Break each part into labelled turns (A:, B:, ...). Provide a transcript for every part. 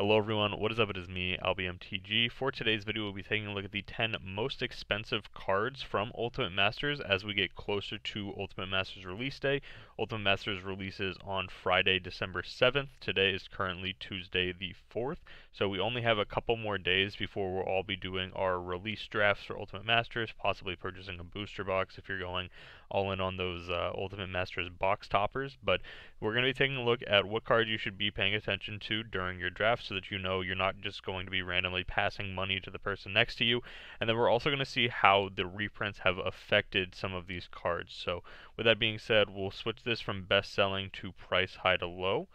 A: Hello everyone, what is up? It is me, MTG. For today's video, we'll be taking a look at the 10 most expensive cards from Ultimate Masters as we get closer to Ultimate Masters release day. Ultimate Masters releases on Friday, December 7th. Today is currently Tuesday the 4th, so we only have a couple more days before we'll all be doing our release drafts for Ultimate Masters, possibly purchasing a booster box if you're going all in on those Ultimate Masters box toppers. But we're going to be taking a look at what cards you should be paying attention to during your draft so that you know you're not just going to be randomly passing money to the person next to you. And then we're also going to see how the reprints have affected some of these cards. So with that being said, we'll switch this from best selling to price high to low.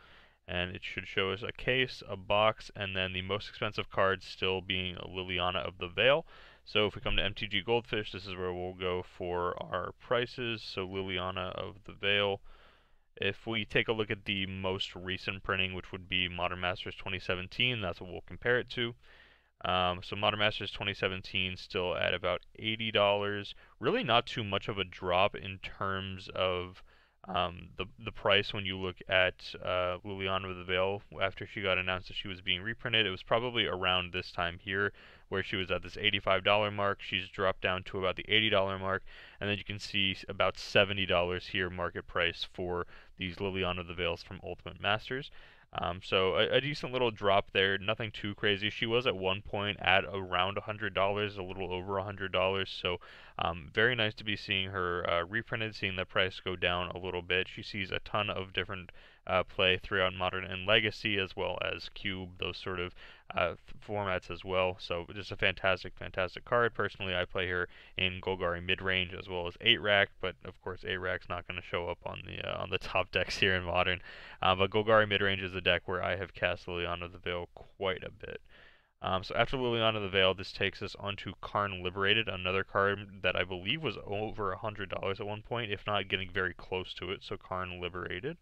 A: And it should show us a case, a box, and then the most expensive card still being Liliana of the Veil. So if we come to MTG Goldfish, this is where we'll go for our prices. So Liliana of the Veil. If we take a look at the most recent printing, which would be Modern Masters 2017, that's what we'll compare it to. So Modern Masters 2017 still at about $80. Really not too much of a drop in terms of the price when you look at Liliana of the Veil after she got announced that she was being reprinted. It was probably around this time here where she was at this $85 mark. She's dropped down to about the $80 mark, and then you can see about $70 here market price for these Liliana of the Veils from Ultimate Masters. So a decent little drop there, nothing too crazy. She was at one point at around $100, a little over $100, so very nice to be seeing her reprinted, seeing the price go down a little bit. She sees a ton of different play throughout Modern and Legacy, as well as Cube, those sort of formats as well. So just a fantastic, fantastic card. Personally, I play her in Golgari mid-range as well as 8-rack, but of course 8-rack's not going to show up on the top decks here in Modern. But Golgari mid-range is a deck where I have cast Liliana of the Veil quite a bit. So after Liliana of the Veil, this takes us onto Karn Liberated, another card that I believe was over $100 at one point, if not getting very close to it, so Karn Liberated.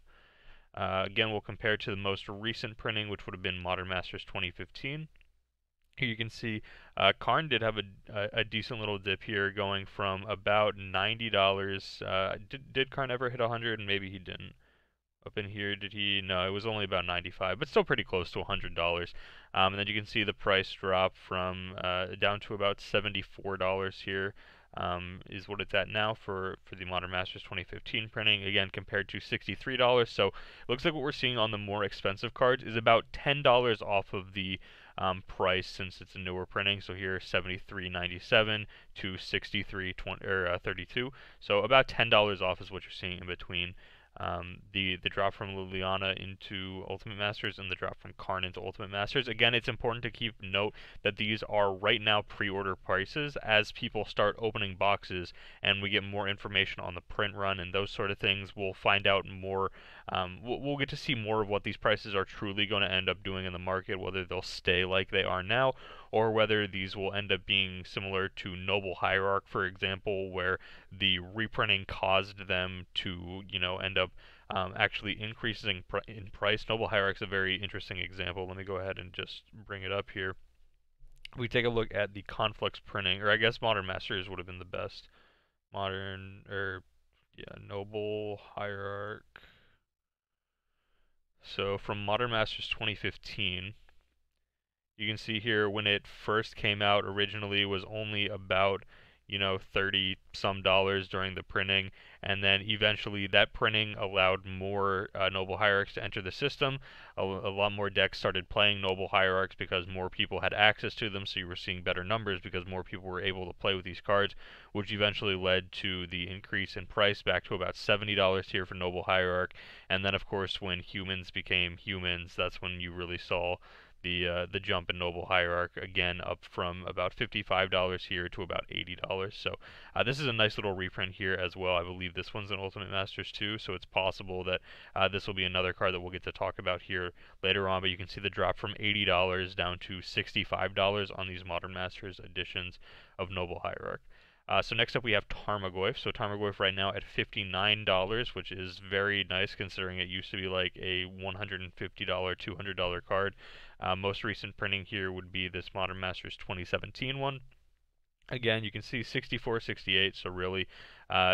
A: Again, we'll compare to the most recent printing, which would have been Modern Masters 2015. Here you can see Karn did have a decent little dip here, going from about $90. Did Karn ever hit 100? And maybe he didn't. Up in here, did he? No, it was only about 95, but still pretty close to $100. And then you can see the price drop from down to about $74 here. Is what it's at now for the Modern Masters 2015 printing, again compared to $63. So it looks like what we're seeing on the more expensive cards is about $10 off of the price since it's a newer printing. So here $73.97 to $63.32. So about $10 off is what you're seeing in between the drop from Liliana into Ultimate Masters and the drop from Karn into Ultimate Masters. Again, it's important to keep note that these are right now pre-order prices. As people start opening boxes and we get more information on the print run and those sort of things, we'll find out more. We'll get to see more of what these prices are truly going to end up doing in the market, whether they'll stay like they are now or whether these will end up being similar to Noble Hierarch, for example, where the reprinting caused them to, end up actually increasing in price. Noble Hierarch's a very interesting example. Let me go ahead and just bring it up here. We take a look at the Conflux printing, or I guess Modern Masters would have been the best. Noble Hierarch. So from Modern Masters 2015, you can see here when it first came out originally was only about 30 some dollars during the printing, and then eventually that printing allowed more Noble Hierarchs to enter the system. A lot more decks started playing Noble Hierarchs because more people had access to them, so you were seeing better numbers because more people were able to play with these cards, which eventually led to the increase in price back to about $70 here for Noble Hierarch. And then of course when humans became humans, that's when you really saw the jump in Noble Hierarch, again up from about $55 here to about $80. So this is a nice little reprint here as well. I believe this one's in Ultimate Masters too, so it's possible that this will be another card that we'll get to talk about here later on. But you can see the drop from $80 down to $65 on these Modern Masters editions of Noble Hierarch. So next up we have Tarmogoyf. So Tarmogoyf right now at $59, which is very nice considering it used to be like a $150, $200 card. Most recent printing here would be this Modern Masters 2017 one. Again, you can see 64, 68, so really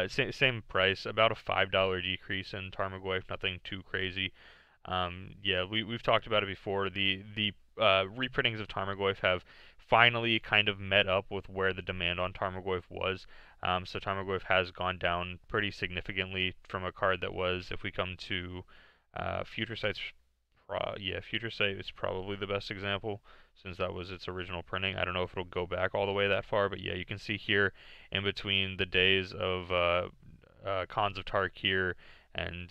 A: same price, about a $5 decrease in Tarmogoyf, nothing too crazy. Yeah, we've talked about it before. The reprintings of Tarmogoyf have finally kind of met up with where the demand on Tarmogoyf was. So Tarmogoyf has gone down pretty significantly from a card that was, if we come to Future Sight's, Future Sight is probably the best example since that was its original printing. I don't know if it'll go back all the way that far, but yeah, you can see here in between the days of Khans of Tarkir and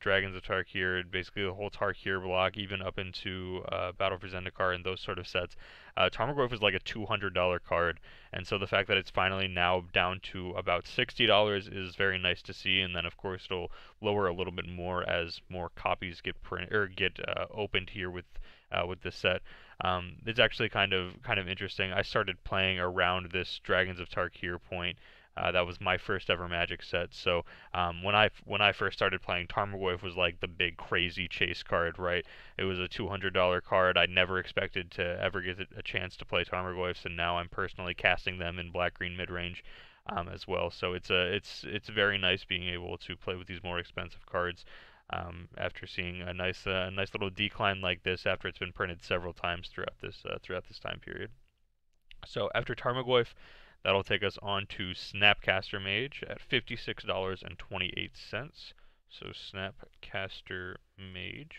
A: Dragons of Tarkir, basically the whole Tarkir block, even up into Battle for Zendikar and those sort of sets. Tarmogoyf is like a $200 card, and so the fact that it's finally now down to about $60 is very nice to see. And then of course it'll lower a little bit more as more copies get opened here with this set. It's actually kind of interesting. I started playing around this Dragons of Tarkir point. That was my first ever Magic set. So when I first started playing, Tarmogoyf was like the big crazy chase card, right? It was a $200 card. I never expected to ever get a chance to play Tarmogoyfs, and now I'm personally casting them in black-green mid-range as well. So it's very nice being able to play with these more expensive cards. After seeing a nice little decline like this after it's been printed several times throughout this time period. So after Tarmogoyf, that'll take us on to Snapcaster Mage at $56.28. So Snapcaster Mage.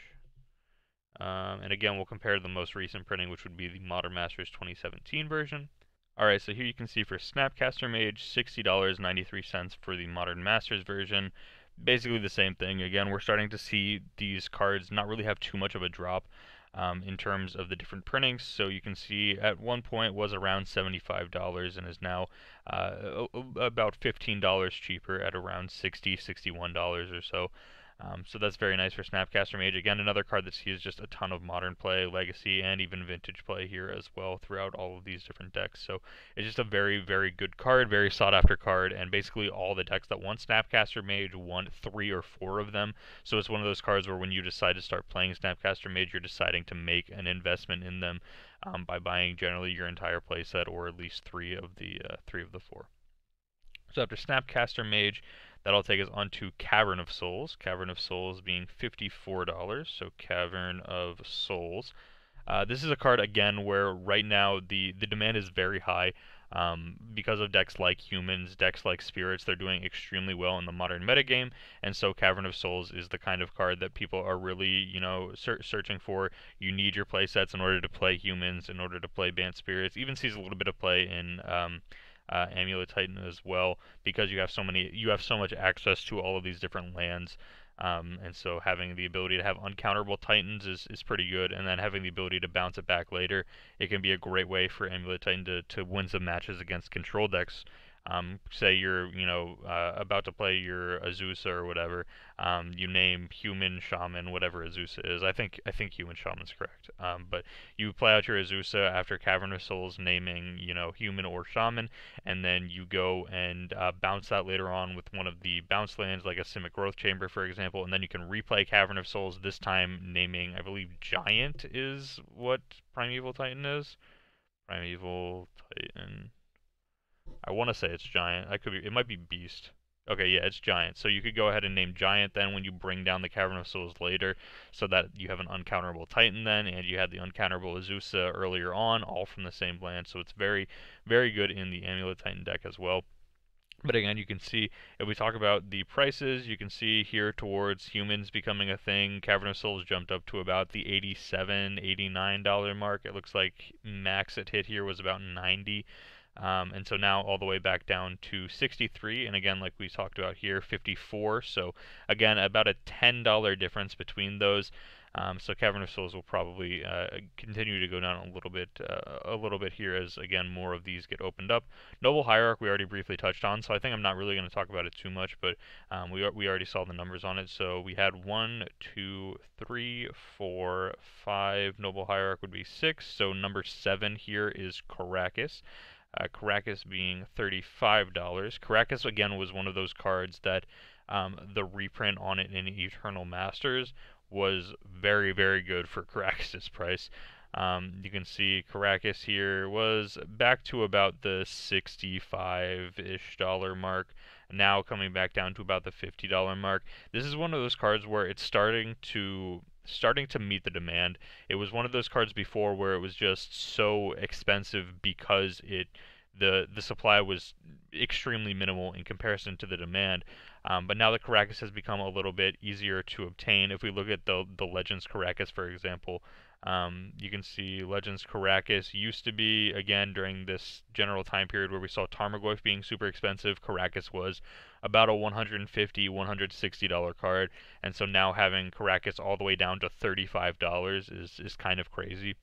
A: And again, we'll compare the most recent printing, which would be the Modern Masters 2017 version. Alright, so here you can see for Snapcaster Mage, $60.93 for the Modern Masters version. Basically the same thing. Again, we're starting to see these cards not really have too much of a drop in terms of the different printings. So you can see at one point was around $75 and is now about $15 cheaper at around $60, $61 or so. So that's very nice for Snapcaster Mage. Again, another card that sees just a ton of modern play, legacy, and even vintage play here as well throughout all of these different decks. So it's just a very, very good card, very sought after card, and basically all the decks that want Snapcaster Mage want 3 or 4 of them. So it's one of those cards where when you decide to start playing Snapcaster Mage, you're deciding to make an investment in them by buying generally your entire playset or at least 3 of the 4. So after Snapcaster Mage, that'll take us on to Cavern of Souls. Cavern of Souls being $54. So Cavern of Souls. This is a card again where right now the demand is very high because of decks like Humans, decks like Spirits. They're doing extremely well in the modern metagame, and so Cavern of Souls is the kind of card that people are really searching for. You need your play sets in order to play Humans, in order to play Bant Spirits. Even sees a little bit of play in Amulet Titan as well, because you have so much access to all of these different lands, and so having the ability to have uncounterable Titans is pretty good, and then having the ability to bounce it back later, it can be a great way for Amulet Titan to win some matches against control decks. Say you're about to play your Azusa or whatever, you name Human, Shaman, whatever Azusa is. I think Human Shaman's correct. But you play out your Azusa after Cavern of Souls, naming Human or Shaman, and then you go and bounce that later on with one of the bounce lands, like a Simic Growth Chamber, for example, and then you can replay Cavern of Souls. This time naming, I believe, Giant is what Primeval Titan is. Primeval Titan. I want to say it's Giant. It might be Beast. Okay, yeah, it's Giant. So you could go ahead and name Giant then when you bring down the Cavern of Souls later, so that you have an uncounterable Titan then, and you had the uncounterable Azusa earlier on, all from the same land. So it's very, very good in the Amulet Titan deck as well. But again, you can see, if we talk about the prices, you can see here towards Humans becoming a thing, Cavern of Souls jumped up to about the $87, $89 mark. It looks like max it hit here was about $90. And so now all the way back down to 63, and again, like we talked about here, 54. So again, about a $10 difference between those. So Cavern of Souls will probably continue to go down a little bit here as again more of these get opened up. Noble Hierarch we already briefly touched on, so I think I'm not really going to talk about it too much, but we already saw the numbers on it. So we had 1, 2, 3, 4, 5. Noble Hierarch would be 6. So number 7 here is Karakas. Karakas being $35. Karakas, again, was one of those cards that the reprint on it in Eternal Masters was very, very good for Karakas' price. You can see Karakas here was back to about the $65-ish mark, now coming back down to about the $50 mark. This is one of those cards where it's starting to starting to meet the demand. It was one of those cards before where it was just so expensive because the supply was extremely minimal in comparison to the demand. But now the Caracas has become a little bit easier to obtain. If we look at the Legends Caracas, for example, you can see Legends Caracas used to be, again, during this general time period where we saw Tarmogoyf being super expensive, Caracas was about a $150, $160 card, and so now having Caracas all the way down to $35 is kind of crazy.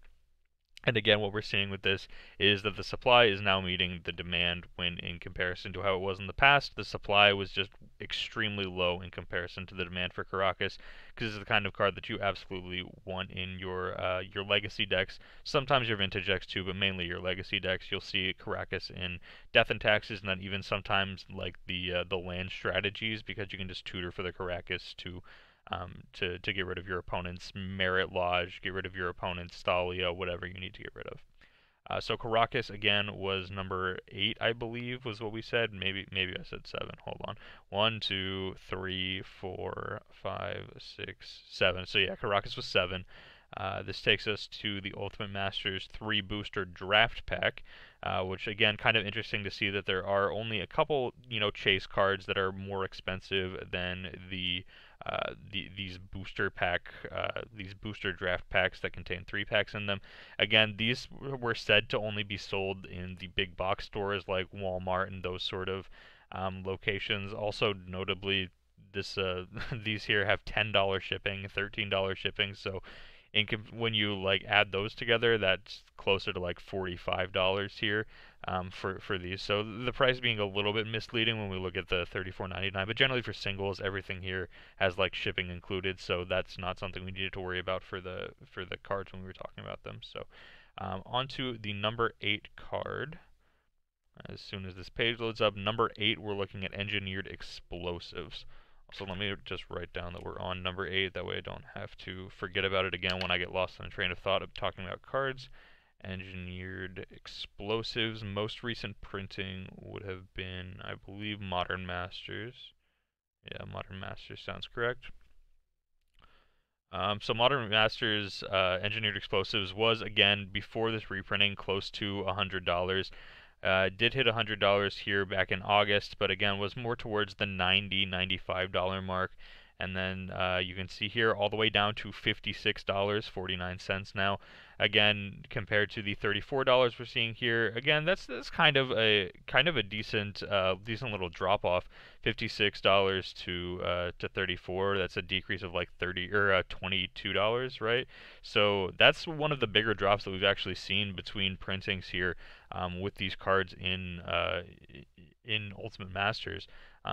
A: And again, what we're seeing with this is that the supply is now meeting the demand when in comparison to how it was in the past. The supply was just extremely low in comparison to the demand for Caracas, because it's the kind of card that you absolutely want in your legacy decks. Sometimes your vintage decks too, but mainly your legacy decks. You'll see Caracas in Death and Taxes, and then even sometimes like the land strategies, because you can just tutor for the Caracas to get rid of your opponent's Merit Lodge, get rid of your opponent's Thalia, whatever you need to get rid of. So Caracas again was number 8, I believe, was what we said. Maybe I said 7. Hold on. 1, 2, 3, 4, 5, 6, 7. So yeah, Caracas was 7. This takes us to the Ultimate Masters 3 booster draft pack, which again, kind of interesting to see that there are only a couple, chase cards that are more expensive than these booster draft packs that contain 3 packs in them. Again, these were said to only be sold in the big box stores like Walmart and those sort of locations. Also, notably, these here have $10 shipping, $13 shipping, so when you like add those together, that's closer to like $45 here for these. So the price being a little bit misleading when we look at the $34.99, but generally for singles, everything here has like shipping included, so that's not something we needed to worry about for the cards when we were talking about them. So onto the number 8 card. As soon as this page loads up, number 8, we're looking at Engineered Explosives. So let me just write down that we're on number 8, that way I don't have to forget about it again when I get lost in a train of thought of talking about cards. Engineered Explosives, most recent printing would have been, I believe, Modern Masters. Yeah, Modern Masters sounds correct. So Modern Masters Engineered Explosives was, again, before this reprinting, close to $100. Did hit $100 here back in August, but again was more towards the $90, $95 mark. And then you can see here all the way down to $56.49 now. Again, compared to the $34 we're seeing here, again that's kind of a decent little drop off. $56 to $34. That's a decrease of like $22, right? So that's one of the bigger drops that we've actually seen between printings here with these cards in Ultimate Masters.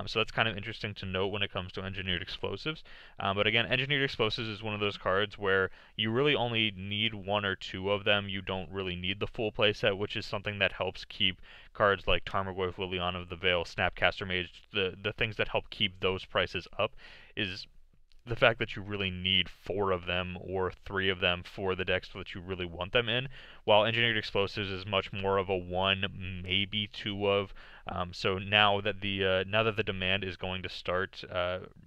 A: So that's kind of interesting to note when it comes to Engineered Explosives. But again, Engineered Explosives is one of those cards where you really only need 1 or 2 of them. You don't really need the full playset, which is something that helps keep cards like Tarmogoyf, Liliana of the Veil, Snapcaster Mage, the things that help keep those prices up is the fact that you really need 4 of them or 3 of them for the decks that you really want them in, while Engineered Explosives is much more of a 1, maybe 2 of. So now that the demand is going to start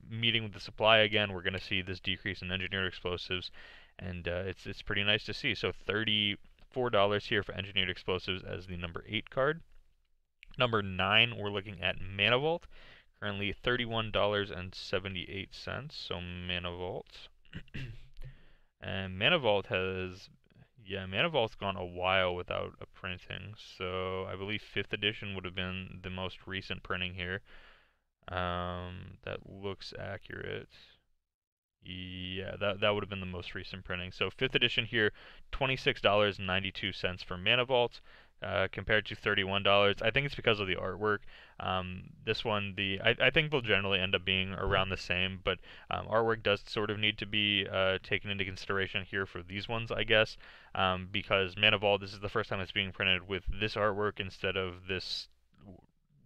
A: meeting with the supply again, we're going to see this decrease in Engineered Explosives, and it's pretty nice to see. So $34 here for Engineered Explosives as the number 8 card. Number 9, we're looking at Manavolt. Currently $31.78, so Manavolt. And Manavolt's gone a while without a printing, so I believe 5th edition would have been the most recent printing here. That looks accurate. Yeah, that would have been the most recent printing. So 5th edition here, $26.92 for Manavolt. Compared to $31. I think it's because of the artwork. This one, I think they'll generally end up being around the same, but artwork does sort of need to be taken into consideration here for these ones, I guess, because Manavolt, this is the first time it's being printed with this artwork instead of this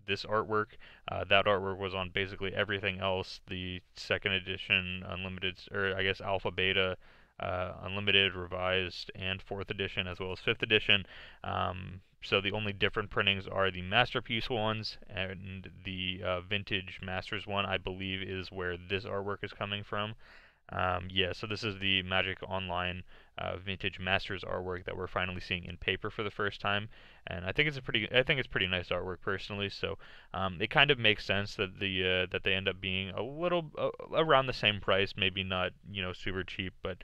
A: artwork. That artwork was on basically everything else. The 2nd edition Unlimited, or I guess Alpha Beta, Unlimited, Revised, and 4th edition, as well as 5th edition. So the only different printings are the Masterpiece ones, and the Vintage Masters one, I believe, is where this artwork is coming from. Yeah, so this is the Magic Online Vintage Masters artwork that we're finally seeing in paper for the first time, and I think it's pretty nice artwork personally. So it kind of makes sense that that they end up being a little around the same price, maybe not super cheap, but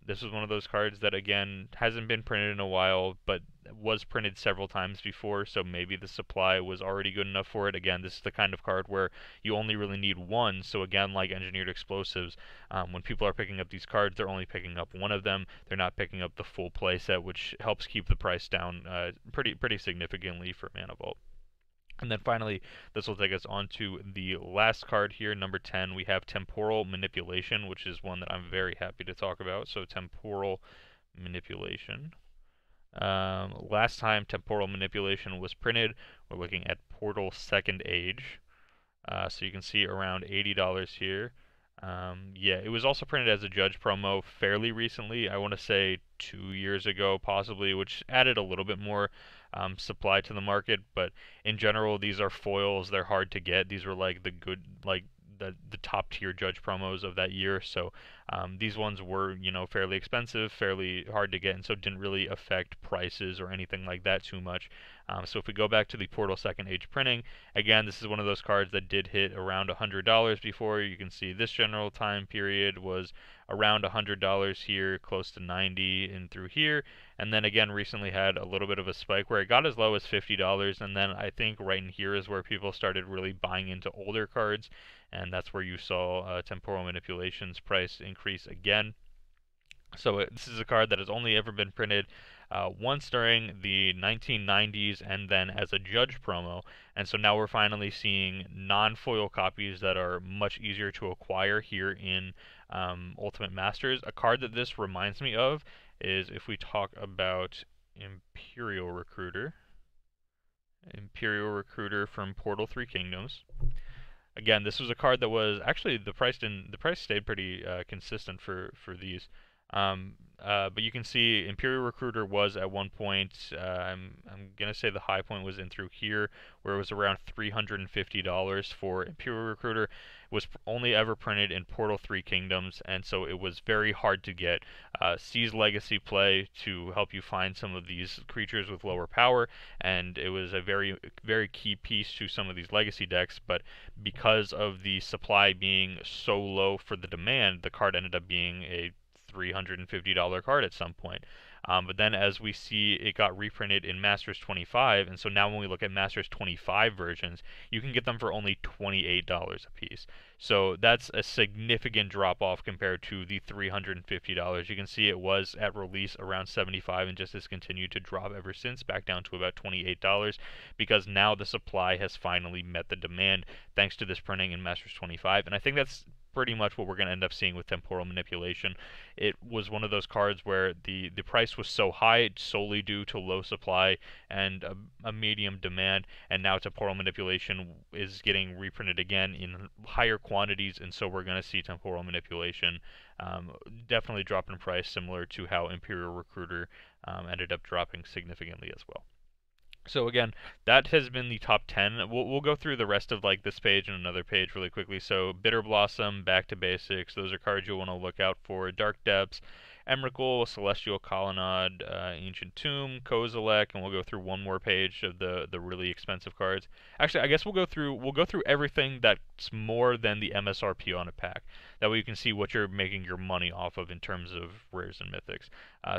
A: this is one of those cards that again hasn't been printed in a while, but was printed several times before, so maybe the supply was already good enough for it. Again, this is the kind of card where you only really need one, so again, like Engineered Explosives, when people are picking up these cards, they're only picking up one of them. They're not picking up the full playset, which helps keep the price down pretty significantly for Manavolt. And then finally, this will take us on to the last card here, number 10. We have Temporal Manipulation, which is one that I'm very happy to talk about. So Temporal Manipulation. Last time Temporal Manipulation was printed, we're looking at Portal Second Age. So you can see around $80 here. Yeah, it was also printed as a Judge promo fairly recently. I want to say 2 years ago, possibly, which added a little bit more supply to the market. But in general, these are foils. They're hard to get. These were like the good, like the top tier Judge promos of that year. So these ones were fairly expensive, fairly hard to get, and so didn't really affect prices or anything like that too much. So if we go back to the Portal Second Age printing, again, this is one of those cards that did hit around $100 before. You can see this general time period was around $100 here, close to 90 and through here, and then again recently had a little bit of a spike where it got as low as $50, and then I think right in here is where people started really buying into older cards, and that's where you saw Temporal Manipulation's price increase again. So this is a card that has only ever been printed once during the 1990s and then as a Judge promo, and so now we're finally seeing non-foil copies that are much easier to acquire here in Ultimate Masters. A card that this reminds me of is if we talk about Imperial Recruiter. Imperial Recruiter from Portal 3 Kingdoms. Again, this was a card that was actually the price stayed pretty consistent for these. But you can see Imperial Recruiter was at one point, I'm gonna say the high point was in through here, where it was around $350 for Imperial Recruiter. It was only ever printed in Portal 3 Kingdoms, and so it was very hard to get. Sees Legacy play to help you find some of these creatures with lower power, and it was a very key piece to some of these Legacy decks, but because of the supply being so low for the demand, the card ended up being a $350 card at some point. But then as we see, it got reprinted in Masters 25, and so now when we look at Masters 25 versions, you can get them for only $28 a piece. So that's a significant drop off compared to the $350. You can see it was at release around $75 and just has continued to drop ever since, back down to about $28, because now the supply has finally met the demand thanks to this printing in Masters 25, and I think that's pretty much what we're going to end up seeing with Temporal Manipulation. It was one of those cards where the price was so high solely due to low supply and a medium demand, and now Temporal Manipulation is getting reprinted again in higher quantities, and so we're going to see Temporal Manipulation definitely drop in price, similar to how Imperial Recruiter ended up dropping significantly as well. So again, that has been the top 10. We'll go through the rest of like this page and another page really quickly. So Bitter Blossom, Back to Basics, those are cards you'll want to look out for. Dark Depths, Emrakul, Celestial Colonnade, Ancient Tomb, Kozilek, and we'll go through one more page of the really expensive cards. Actually, I guess we'll go through everything that's more than the MSRP on a pack. That way you can see what you're making your money off of in terms of rares and mythics.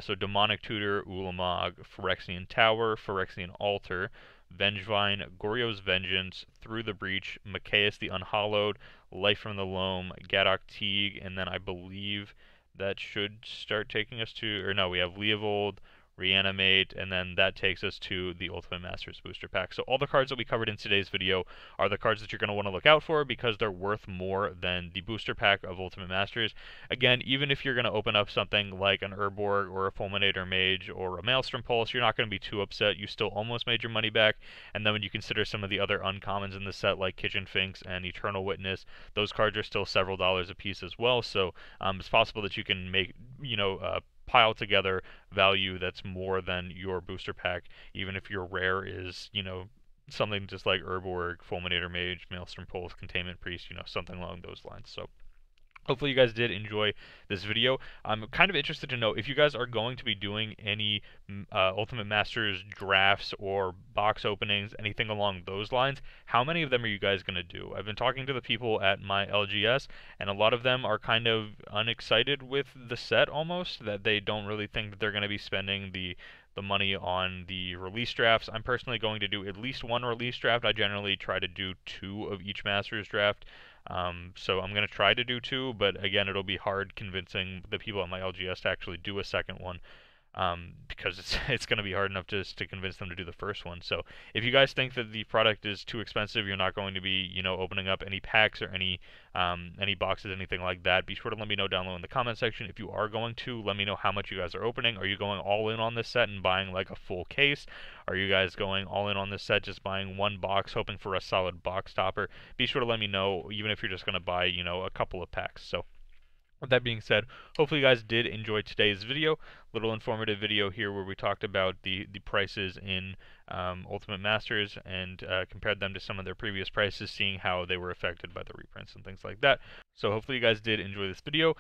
A: So Demonic Tutor, Ulamog, Phyrexian Tower, Phyrexian Altar, Vengevine, Goryo's Vengeance, Through the Breach, Machias the Unhallowed, Life from the Loam, Gadok Teague, and then I believe that should start taking us to, or no, we have Leovold, Reanimate, and then that takes us to the Ultimate Masters booster pack. So all the cards that we covered in today's video are the cards that you're going to want to look out for because they're worth more than the booster pack of Ultimate Masters. Again, even if you're going to open up something like an Urborg or a Fulminator Mage or a Maelstrom Pulse, you're not going to be too upset. You still almost made your money back. And then when you consider some of the other uncommons in the set like Kitchen Finks and Eternal Witness, those cards are still several dollars a piece as well. So it's possible that you can make, pile together value that's more than your booster pack, even if your rare is, something just like Urborg, Fulminator Mage, Maelstrom Pulse, Containment Priest, something along those lines. So Hopefully you guys did enjoy this video. I'm kind of interested to know if you guys are going to be doing any Ultimate Masters drafts or box openings, anything along those lines. How many of them are you guys going to do? I've been talking to the people at my LGS, and a lot of them are kind of unexcited with the set almost, that they don't really think that they're going to be spending the money on the release drafts. I'm personally going to do at least one release draft. I generally try to do 2 of each Masters draft. So I'm going to try to do 2, but again, it'll be hard convincing the people at my LGS to actually do a second one. Because it's going to be hard enough just to convince them to do the first one. So if you guys think that the product is too expensive, you're not going to be, opening up any packs or any boxes, anything like that, be sure to let me know down low in the comment section. If you are going to, let me know how much you guys are opening. Are you going all in on this set and buying like a full case? Are you guys going all in on this set, just buying one box, hoping for a solid box topper? Be sure to let me know, even if you're just going to buy, a couple of packs. So with that being said, hopefully you guys did enjoy today's video. Little informative video here where we talked about the prices in Ultimate Masters and compared them to some of their previous prices, seeing how they were affected by the reprints and things like that. So hopefully you guys did enjoy this video.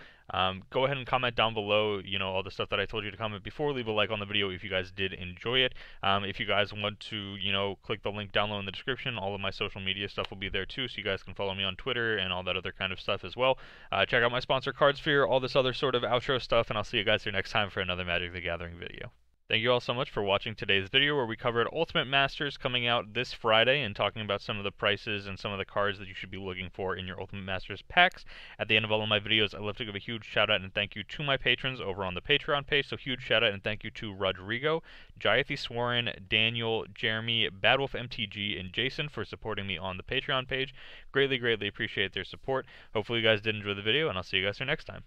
A: Go ahead and comment down below, all the stuff that I told you to comment before. Leave a like on the video if you guys did enjoy it. If you guys want to, click the link down low in the description. All of my social media stuff will be there too, so you guys can follow me on Twitter and all that other kind of stuff as well. Check out my sponsor, CardSphere, all this other sort of outro stuff, and I'll see you guys here next time for another Magic the Gathering video. Thank you all so much for watching today's video where we covered Ultimate Masters coming out this Friday and talking about some of the prices and some of the cards that you should be looking for in your Ultimate Masters packs. At the end of all of my videos, I love to give a huge shout out and thank you to my patrons over on the Patreon page. So huge shout out and thank you to Rodrigo, Jayathy Swarin, Daniel, Jeremy, Badwolf MTG, and Jason for supporting me on the Patreon page. Greatly, greatly appreciate their support. Hopefully you guys did enjoy the video, and I'll see you guys here next time.